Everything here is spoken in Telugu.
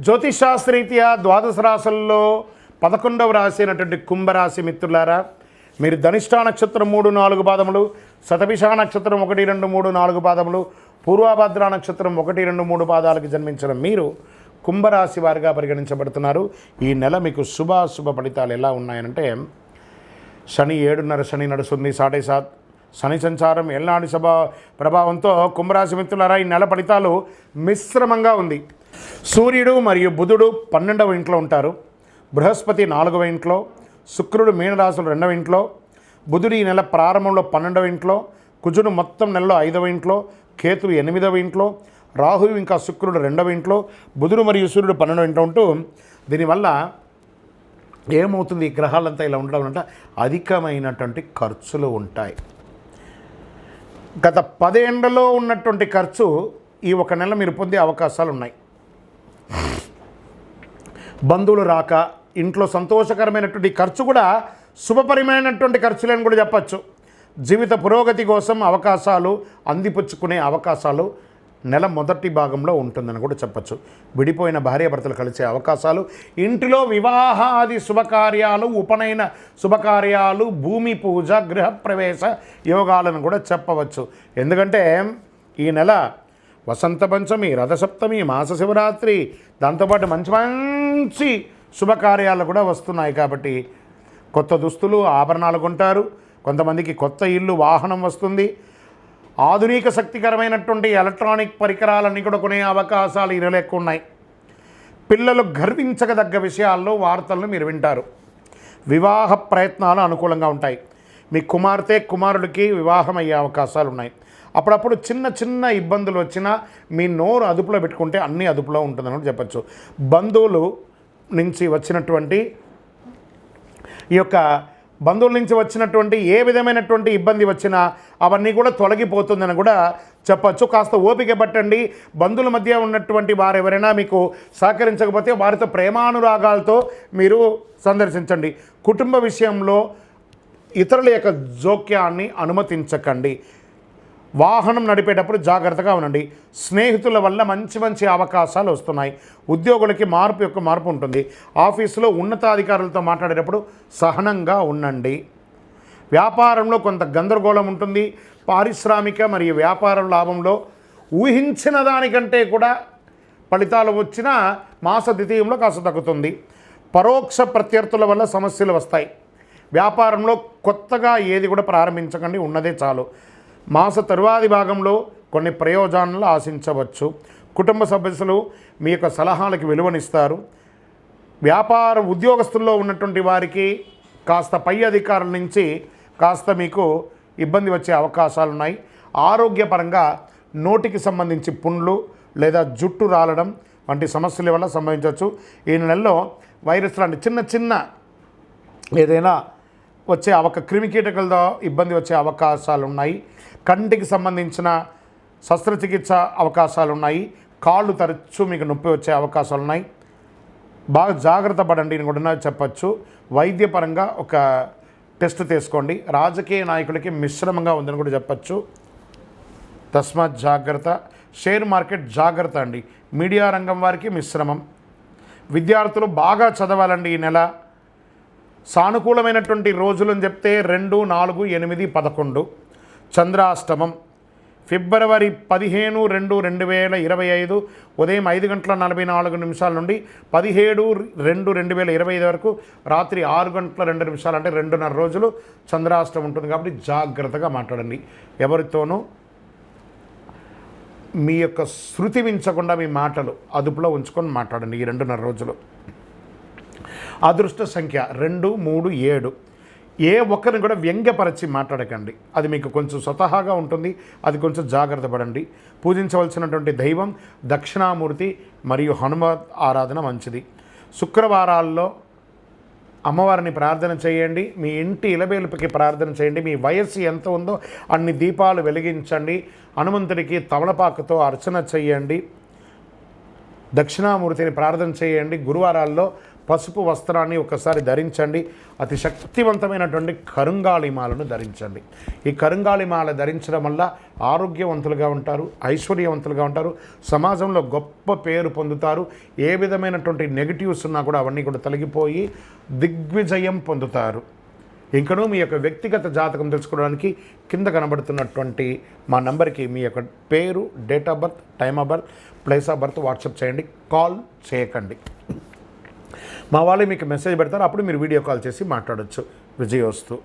జ్యోతిషాస్త్రరీత్యా ద్వాదశ రాశుల్లో 11వ రాశి అయినటువంటి కుంభరాశి మిత్రులారా, మీరు ధనిష్టా నక్షత్రం 3-4 పాదములు, శతభిష నక్షత్రం 1-2-3-4 పాదములు, పూర్వభద్ర నక్షత్రం 1-2-3 పాదాలకు జన్మించిన మీరు కుంభరాశి వారిగా పరిగణించబడుతున్నారు. ఈ నెల మీకు శుభాశుభ ఫలితాలు ఎలా ఉన్నాయంటే, శని 7.5 శని నడుస్తుంది, 7.5 శని సంచారం ఎల్నాడి ప్రభావంతో కుంభరాశి మిత్రులారా ఈ నెల ఫలితాలు మిశ్రమంగా ఉంది. సూర్యుడు మరియు బుధుడు 12వ ఇంట్లో ఉంటారు, బృహస్పతి 4వ ఇంట్లో, శుక్రుడు మీనరాశులు 2వ ఇంట్లో, బుధుడు ఈ నెల ప్రారంభంలో 12వ ఇంట్లో, కుజుడు మొత్తం నెలలో 5వ ఇంట్లో, కేతువు 8వ ఇంట్లో, రాహువు ఇంకా శుక్రుడు 2వ ఇంట్లో, బుధుడు మరియు సూర్యుడు 12వ ఇంట్లో ఉంటూ, దీనివల్ల ఏమవుతుంది, ఈ గ్రహాలంతా ఇలా ఉండడం అంటే అధికమైనటువంటి ఖర్చులు ఉంటాయి. గత 10 ఏళ్లలో ఉన్నటువంటి ఖర్చు ఈ ఒక నెల మీరు పొందే అవకాశాలు ఉన్నాయి. బంధువులు రాక ఇంట్లో సంతోషకరమైనటువంటి ఖర్చు కూడా శుభపరమైనటువంటి ఖర్చులని కూడా చెప్పచ్చు. జీవిత పురోగతి కోసం అవకాశాలు అందిపుచ్చుకునే అవకాశాలు నెల మొదటి భాగంలో ఉంటుందని కూడా చెప్పచ్చు. విడిపోయిన భార్యాభర్తలు కలిసే అవకాశాలు, ఇంటిలో వివాహాది శుభకార్యాలు, ఉపనయన శుభకార్యాలు, భూమి పూజ, గృహప్రవేశ యోగాలను కూడా చెప్పవచ్చు. ఎందుకంటే ఈ నెల వసంత పంచమి, రథసప్తమి, మాస శివరాత్రి, దాంతోపాటు మంచి మంచి శుభకార్యాలు కూడా వస్తున్నాయి. కాబట్టి కొత్త దుస్తులు, ఆభరణాలు కొంటారు. కొంతమందికి కొత్త ఇల్లు, వాహనం వస్తుంది. ఆధునిక శక్తికరమైనటువంటి ఎలక్ట్రానిక్ పరికరాలన్నీ కూడా కొనే అవకాశాలు ఈ నెల ఎక్కువ ఉన్నాయి. పిల్లలు గర్వించదగ్గ విషయాల్లో వార్తలను మీరు వింటారు. వివాహ ప్రయత్నాలు అనుకూలంగా ఉంటాయి. మీ కుమార్తె కుమారుడికి వివాహం అయ్యే అవకాశాలు ఉన్నాయి. అప్పుడప్పుడు చిన్న చిన్న ఇబ్బందులు వచ్చినా మీ నోరు అదుపులో పెట్టుకుంటే అన్నీ అదుపులో ఉంటుందని చెప్పచ్చు. బంధువుల నుంచి వచ్చినటువంటి ఏ విధమైనటువంటి ఇబ్బంది వచ్చినా అవన్నీ కూడా తొలగిపోతుందని కూడా చెప్పచ్చు. కాస్త ఓపిక పట్టండి. బంధువుల మధ్య ఉన్నటువంటి వారు ఎవరైనా మీకు సహకరించకపోతే వారితో ప్రేమానురాగాలతో మీరు సందర్శించండి. కుటుంబ విషయంలో ఇతరుల యొక్క జోక్యాన్ని అనుమతించకండి. వాహనం నడిపేటప్పుడు జాగ్రత్తగా ఉండండి. స్నేహితుల వల్ల మంచి మంచి అవకాశాలు వస్తున్నాయి. ఉద్యోగులకి మార్పు ఉంటుంది. ఆఫీసులో ఉన్నతాధికారులతో మాట్లాడేటప్పుడు సహనంగా ఉండండి. వ్యాపారంలో కొంత గందరగోళం ఉంటుంది. పారిశ్రామిక మరియు వ్యాపార లాభంలో ఊహించిన దానికంటే కూడా ఫలితాలు వచ్చినా మాస ద్వితీయంలో కాస్త తగ్గుతుంది. పరోక్ష ప్రత్యర్థుల వల్ల సమస్యలు వస్తాయి. వ్యాపారంలో కొత్తగా ఏది కూడా ప్రారంభించకండి, ఉన్నదే చాలు. మాస తరువాతి భాగంలో కొన్ని ప్రయోజనాలు ఆశించవచ్చు. కుటుంబ సభ్యులు మీ యొక్క సలహాలకు విలువనిస్తారు. వ్యాపార ఉద్యోగస్తుల్లో ఉన్నటువంటి వారికి కాస్త పై అధికారుల నుంచి కాస్త మీకు ఇబ్బంది వచ్చే అవకాశాలు ఉన్నాయి. ఆరోగ్యపరంగా నోటికి సంబంధించి పుండ్లు లేదా జుట్టు రాలడం వంటి సమస్యల వల్ల సంభవించవచ్చు. ఈ నెలలో వైరస్ లాంటి చిన్న ఏదైనా వచ్చే క్రిమికీటకాలతో ఇబ్బంది వచ్చే అవకాశాలు ఉన్నాయి. కంటికి సంబంధించిన శస్త్రచికిత్స అవకాశాలు ఉన్నాయి. కాళ్ళు తరచూ మీకు నొప్పి వచ్చే అవకాశాలు ఉన్నాయి. బాగా జాగ్రత్త పడండి అని కూడా చెప్పచ్చు. వైద్యపరంగా ఒక టెస్ట్ తీసుకోండి. రాజకీయ నాయకులకి మిశ్రమంగా ఉందని కూడా చెప్పచ్చు. తస్మాత్ జాగ్రత్త. షేర్ మార్కెట్ జాగ్రత్త అండి. మీడియా రంగం వారికి మిశ్రమం. విద్యార్థులు బాగా చదవాలండి. ఈ నెల సానుకూలమైనటువంటి రోజులని చెప్తే 2, 4, 8, 11. చంద్రాష్టమం ఫిబ్రవరి 15, 2, 2025 ఉదయం 5:44 నుండి 17, 2, 2025 వరకు రాత్రి 6:02 అంటే 2.5 రోజులు చంద్రాష్టమం ఉంటుంది. కాబట్టి జాగ్రత్తగా మాట్లాడండి. ఎవరితోనూ మీ యొక్క శృతి మించకుండా మీ మాటలు అదుపులో ఉంచుకొని మాట్లాడండి ఈ 2.5 రోజులు. అదృష్ట సంఖ్య 2, 3, 7. ఏ ఒక్కరిని కూడా వ్యంగ్యపరచి మాట్లాడకండి. అది మీకు కొంచెం స్వతహాగా ఉంటుంది. అది కొంచెం జాగ్రత్త పడండి. పూజించవలసినటువంటి దైవం దక్షిణామూర్తి మరియు హనుమత్ ఆరాధన మంచిది. శుక్రవారాల్లో అమ్మవారిని ప్రార్థన చేయండి. మీ ఇంటి ఇలవేలుపుకి ప్రార్థన చేయండి. మీ వయస్సు ఎంత ఉందో అన్ని దీపాలు వెలిగించండి. హనుమంతుడికి తమలపాకుతో అర్చన చేయండి. దక్షిణామూర్తిని ప్రార్థన చేయండి. గురువారాల్లో పసుపు వస్త్రాన్ని ఒకసారి ధరించండి. అతి శక్తివంతమైనటువంటి కరుంగాళిమాలను ధరించండి. ఈ కరుంగాళిమాల ధరించడం వల్ల ఆరోగ్యవంతులుగా ఉంటారు, ఐశ్వర్యవంతులుగా ఉంటారు, సమాజంలో గొప్ప పేరు పొందుతారు. ఏ విధమైనటువంటి నెగిటివ్స్ ఉన్నా కూడా అవన్నీ కూడా తొలగిపోయి దిగ్విజయం పొందుతారు. ఇంకనూ మీ యొక్క వ్యక్తిగత జాతకం తెలుసుకోవడానికి కింద కనబడుతున్నటువంటి మా నంబర్కి మీ యొక్క పేరు, date of birth, time of birth, place of birth WhatsApp చేయండి. కాల్ చేయకండి. మా వాళ్ళు మీకు మెసేజ్ పెడతారు, అప్పుడు మీరు వీడియో కాల్ చేసి మాట్లాడవచ్చు. విజయోస్తు.